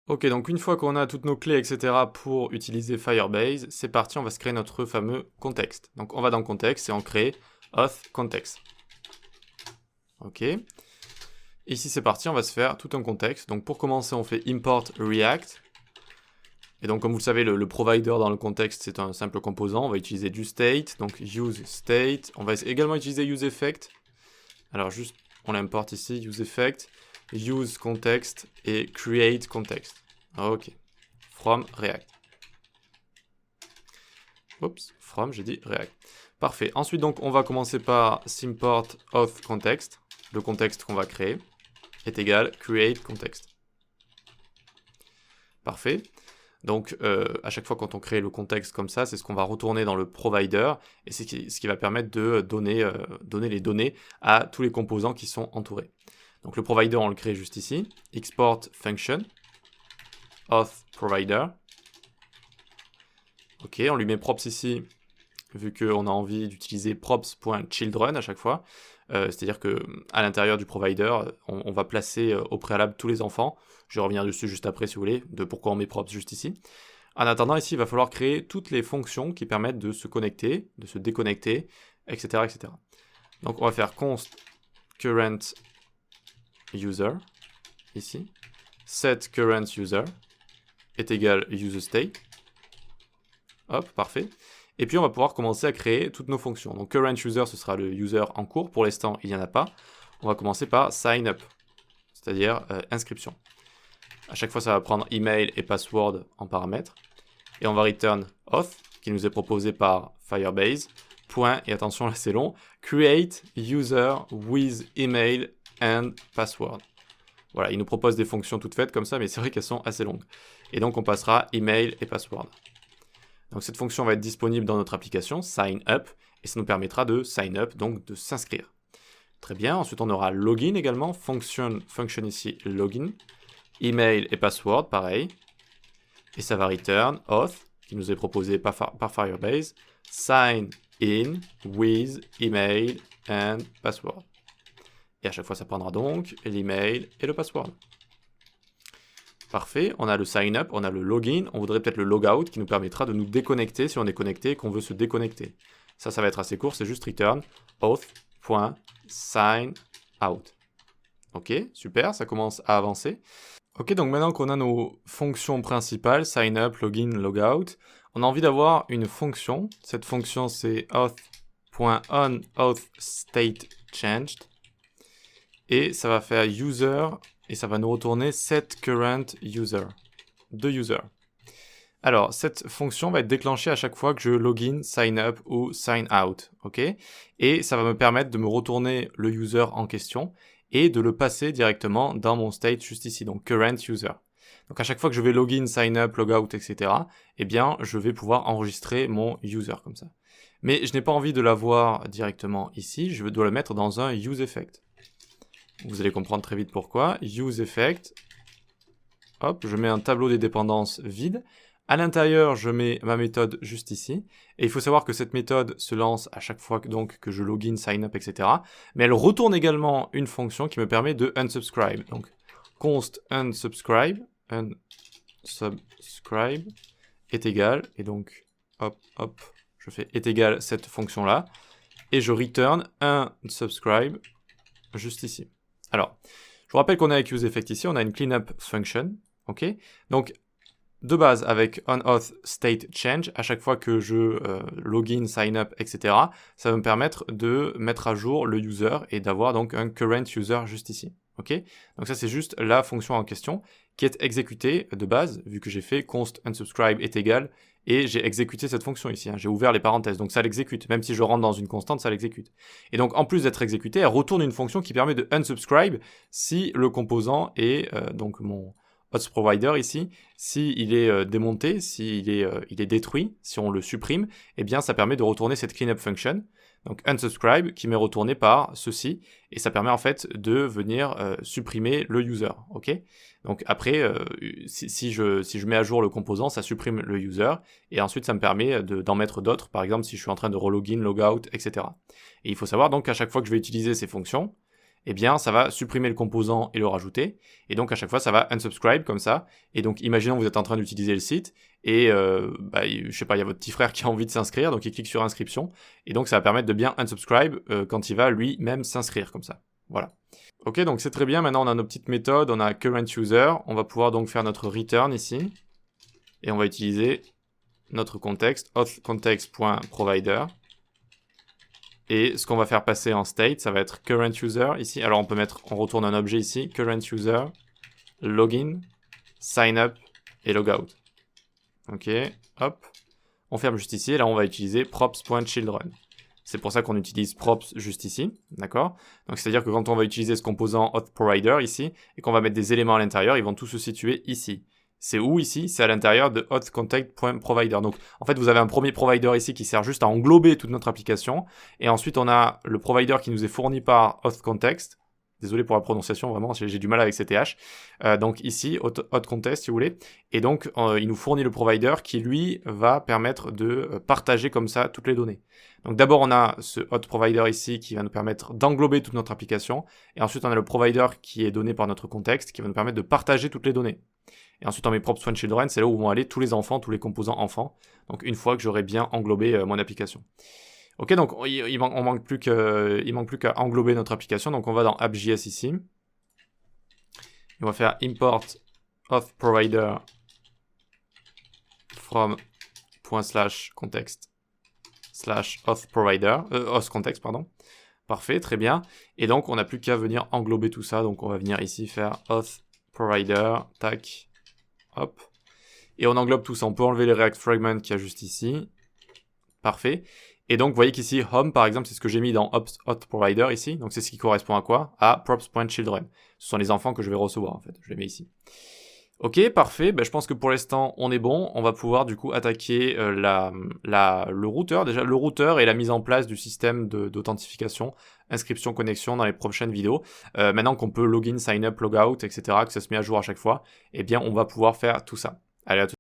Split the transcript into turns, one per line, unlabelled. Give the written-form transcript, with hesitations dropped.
Ok, donc une fois qu'on a toutes nos clés, etc. pour utiliser Firebase, c'est parti, on va se créer notre fameux contexte. Donc on va dans contexte et on crée auth context. Ok. Ici c'est parti, on va se faire tout un contexte. Donc pour commencer, on fait import React. Et donc comme vous le savez, le provider dans le contexte, c'est un simple composant. On va utiliser du state, donc use state. On va également utiliser useEffect. Alors juste, on l'importe ici, useEffect, use context et create context. Ok. From React. Oups, from, j'ai dit React. Parfait. Ensuite, donc, on va commencer par s'import auth context. Le contexte qu'on va créer est égal create context. Parfait. Donc, à chaque fois quand on crée le contexte comme ça, c'est ce qu'on va retourner dans le provider et c'est ce qui va permettre de donner les données à tous les composants qui sont entourés. Donc, le provider, on le crée juste ici. Export function, auth provider. Ok, on lui met props ici, vu qu'on a envie d'utiliser props.children à chaque fois. C'est-à-dire qu'à l'intérieur du provider, on va placer au préalable tous les enfants. Je vais revenir dessus juste après si vous voulez, de pourquoi on met props juste ici. En attendant, ici, il va falloir créer toutes les fonctions qui permettent de se connecter, de se déconnecter, etc. etc. Donc on va faire const current user, ici. Set current user est égal useState. Hop, parfait. Et puis on va pouvoir commencer à créer toutes nos fonctions. Donc current user, ce sera le user en cours. Pour l'instant, il n'y en a pas. On va commencer par sign up, c'est-à-dire inscription. À chaque fois, ça va prendre email et password en paramètres. Et on va return auth, qui nous est proposé par Firebase. Point, et attention là c'est long, create user with email and password. Voilà, il nous propose des fonctions toutes faites comme ça, mais c'est vrai qu'elles sont assez longues. Et donc on passera email et password. Donc cette fonction va être disponible dans notre application, sign up, et ça nous permettra de sign up, donc de s'inscrire. Très bien, ensuite on aura login également, function ici, login, email et password, pareil, et ça va return auth, qui nous est proposé par Firebase, sign in with email and password. Et à chaque fois ça prendra donc l'email et le password. Parfait, on a le sign up, on a le login, on voudrait peut-être le logout qui nous permettra de nous déconnecter si on est connecté et qu'on veut se déconnecter. Ça va être assez court, c'est juste return auth.signout. Ok, super, ça commence à avancer. Ok, donc maintenant qu'on a nos fonctions principales, sign up, login, logout, on a envie d'avoir une fonction. Cette fonction c'est auth.onAuthStateChanged. Et ça va faire user et ça va nous retourner set current user de user. Alors, cette fonction va être déclenchée à chaque fois que je login, sign up ou sign out, ok? Et ça va me permettre de me retourner le user en question et de le passer directement dans mon state juste ici, donc current user. Donc à chaque fois que je vais login, sign up, logout, etc., eh bien, je vais pouvoir enregistrer mon user comme ça. Mais je n'ai pas envie de l'avoir directement ici, je dois le mettre dans un useEffect. Vous allez comprendre très vite pourquoi. useEffect, hop, je mets un tableau des dépendances vide. À l'intérieur, je mets ma méthode juste ici. Et il faut savoir que cette méthode se lance à chaque fois donc, que je login, sign up, etc. Mais elle retourne également une fonction qui me permet de unsubscribe. Donc, const unsubscribe est égal, et donc, hop, hop, je fais est égal cette fonction-là. Et je return unsubscribe juste ici. Alors, je vous rappelle qu'on est avec useEffect ici, on a une cleanup function, ok? Donc, de base, avec onAuthStateChange, à chaque fois que je login, sign up, etc., ça va me permettre de mettre à jour le user et d'avoir donc un current user juste ici, ok? Donc ça, c'est juste la fonction en question qui est exécutée de base, vu que j'ai fait const unsubscribe est égal, et j'ai exécuté cette fonction ici, hein. J'ai ouvert les parenthèses, donc ça l'exécute. Même si je rentre dans une constante, ça l'exécute. Et donc, en plus d'être exécutée, elle retourne une fonction qui permet de unsubscribe si le composant est, donc mon host provider ici, s'il est démonté, s'il est, il est détruit, si on le supprime, eh bien ça permet de retourner cette cleanup function, donc unsubscribe, qui m'est retourné par ceci, et ça permet en fait de venir supprimer le user, ok? Donc après, si je mets à jour le composant, ça supprime le user, et ensuite ça me permet d'en mettre d'autres, par exemple si je suis en train de relogin, logout, etc. Et il faut savoir donc qu'à chaque fois que je vais utiliser ces fonctions, eh bien, ça va supprimer le composant et le rajouter. Et donc, à chaque fois, ça va unsubscribe comme ça. Et donc, imaginons que vous êtes en train d'utiliser le site et, je sais pas, il y a votre petit frère qui a envie de s'inscrire, donc il clique sur inscription. Et donc, ça va permettre de bien unsubscribe quand il va lui-même s'inscrire comme ça. Voilà. Ok, donc c'est très bien. Maintenant, on a nos petites méthodes. On a current user. On va pouvoir donc faire notre return ici. Et on va utiliser notre contexte, authContext.provider. Et ce qu'on va faire passer en state, ça va être current user ici. Alors on retourne un objet ici, current user, login, sign up et logout. Ok, hop. On ferme juste ici et là on va utiliser props.children. C'est pour ça qu'on utilise props juste ici, d'accord? Donc c'est-à-dire que quand on va utiliser ce composant authProvider ici et qu'on va mettre des éléments à l'intérieur, ils vont tous se situer ici. C'est où ici? C'est à l'intérieur de authContext.provider. Donc en fait vous avez un premier provider ici qui sert juste à englober toute notre application. Et ensuite on a le provider qui nous est fourni par authContext. Désolé pour la prononciation, vraiment, j'ai du mal avec ces TH. Donc ici, authContext si vous voulez. Et donc il nous fournit le provider qui lui va permettre de partager comme ça toutes les données. Donc d'abord on a ce authProvider ici qui va nous permettre d'englober toute notre application. Et ensuite on a le provider qui est donné par notre contexte qui va nous permettre de partager toutes les données. Et ensuite, on met props.children, c'est là où vont aller tous les enfants, tous les composants enfants. Donc, une fois que j'aurai bien englobé mon application. Ok, donc il manque plus qu'à englober notre application. Donc, on va dans app.js ici. Et on va faire import authProvider from ./context /authProvider, authContext, pardon. Parfait, très bien. Et donc, on n'a plus qu'à venir englober tout ça. Donc, on va venir ici faire authProvider, tac. Hop. Et on englobe tout ça. On peut enlever les React Fragments qu'il y a juste ici. Parfait. Et donc, vous voyez qu'ici, home, par exemple, c'est ce que j'ai mis dans authProvider ici. Donc, c'est ce qui correspond à quoi? À props.children. Ce sont les enfants que je vais recevoir, en fait. Je les mets ici. Ok, parfait. Je pense que pour l'instant, on est bon. On va pouvoir, du coup, attaquer le routeur. Déjà, le routeur et la mise en place du système d'authentification, inscription, connexion dans les prochaines vidéos. Maintenant qu'on peut login, sign up, logout, etc., que ça se met à jour à chaque fois, eh bien, on va pouvoir faire tout ça. Allez, à tout.